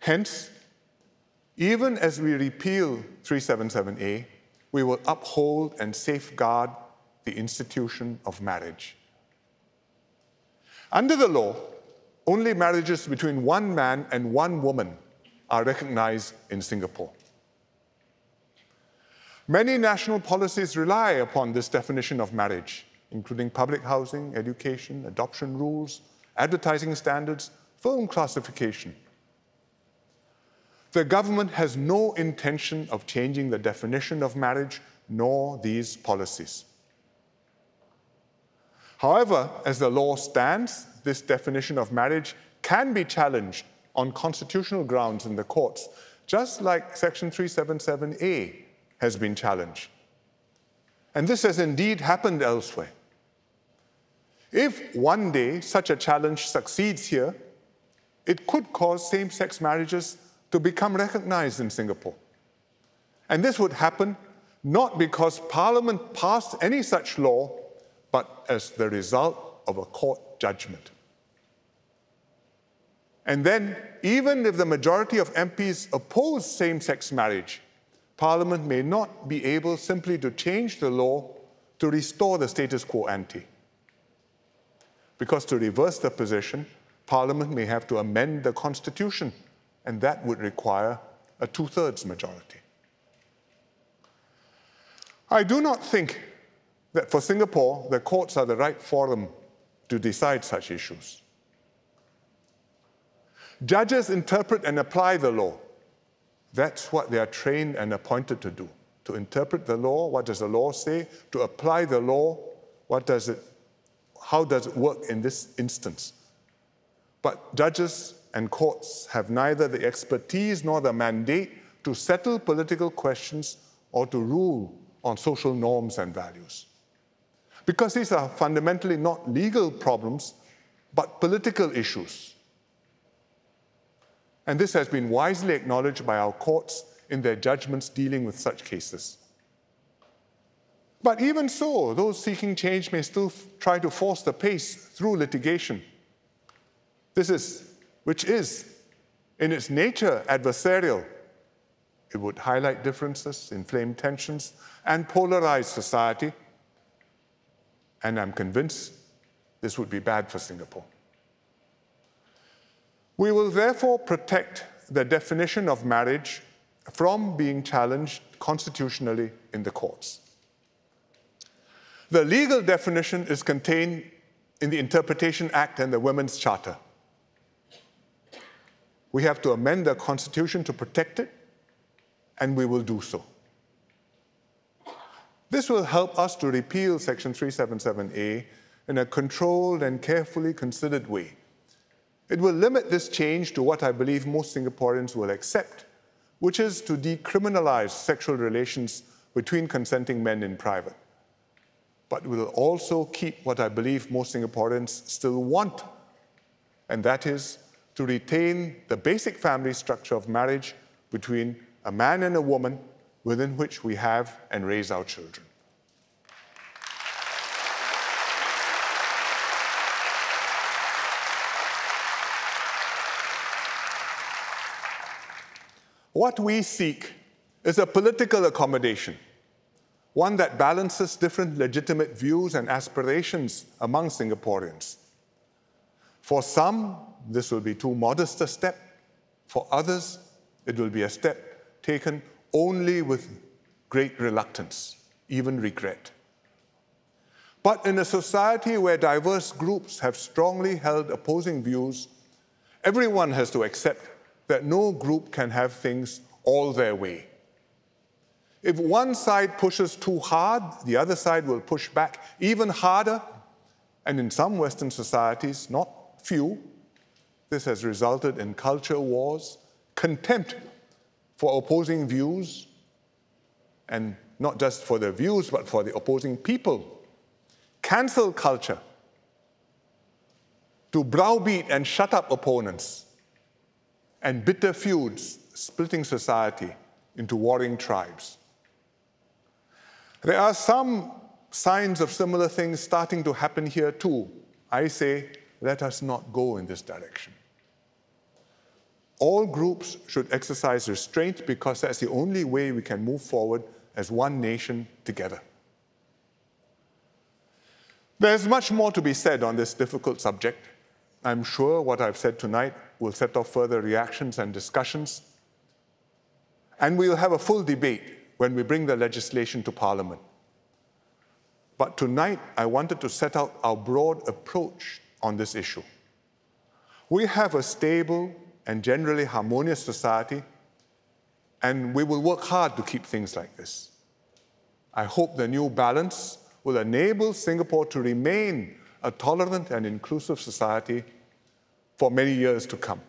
Hence, even as we repeal 377A, we will uphold and safeguard the institution of marriage. Under the law, only marriages between one man and one woman are recognized in Singapore. Many national policies rely upon this definition of marriage, including public housing, education, adoption rules, advertising standards, film classification. The government has no intention of changing the definition of marriage, nor these policies. However, as the law stands, this definition of marriage can be challenged on constitutional grounds in the courts, just like Section 377A has been challenged. And this has indeed happened elsewhere. If one day such a challenge succeeds here, it could cause same-sex marriages to become recognized in Singapore. And this would happen not because Parliament passed any such law, but as the result of a court judgment. And then, even if the majority of MPs oppose same-sex marriage, Parliament may not be able simply to change the law to restore the status quo ante. Because to reverse the position, Parliament may have to amend the Constitution, and that would require a two-thirds majority. I do not think that for Singapore, the courts are the right forum to decide such issues. Judges interpret and apply the law. That's what they are trained and appointed to do. To interpret the law, what does the law say? To apply the law, how does it work in this instance? But judges and courts have neither the expertise nor the mandate to settle political questions or to rule on social norms and values. Because these are fundamentally not legal problems, but political issues. And this has been wisely acknowledged by our courts in their judgments dealing with such cases. But even so, those seeking change may still try to force the pace through litigation. Which is, in its nature, adversarial. It would highlight differences, inflame tensions, and polarize society. And I'm convinced this would be bad for Singapore. We will therefore protect the definition of marriage from being challenged constitutionally in the courts. The legal definition is contained in the Interpretation Act and the Women's Charter. We have to amend the Constitution to protect it, and we will do so. This will help us to repeal Section 377A in a controlled and carefully considered way. It will limit this change to what I believe most Singaporeans will accept, which is to decriminalize sexual relations between consenting men in private. But it will also keep what I believe most Singaporeans still want, and that is to retain the basic family structure of marriage between a man and a woman within which we have and raise our children. What we seek is a political accommodation, one that balances different legitimate views and aspirations among Singaporeans. For some, this will be too modest a step. For others, it will be a step taken only with great reluctance, even regret. But in a society where diverse groups have strongly held opposing views, everyone has to accept that no group can have things all their way. If one side pushes too hard, the other side will push back even harder. And in some Western societies, not few, this has resulted in culture wars, contempt for opposing views, and not just for their views, but for the opposing people. Cancel culture to browbeat and shut up opponents, and bitter feuds splitting society into warring tribes. There are some signs of similar things starting to happen here too. I say, let us not go in this direction. All groups should exercise restraint because that's the only way we can move forward as one nation together. There's much more to be said on this difficult subject. I'm sure what I've said tonight will set off further reactions and discussions. And we'll have a full debate when we bring the legislation to Parliament. But tonight, I wanted to set out our broad approach on this issue. We have a stable and generally harmonious society, and we will work hard to keep things like this. I hope the new balance will enable Singapore to remain a tolerant and inclusive society for many years to come.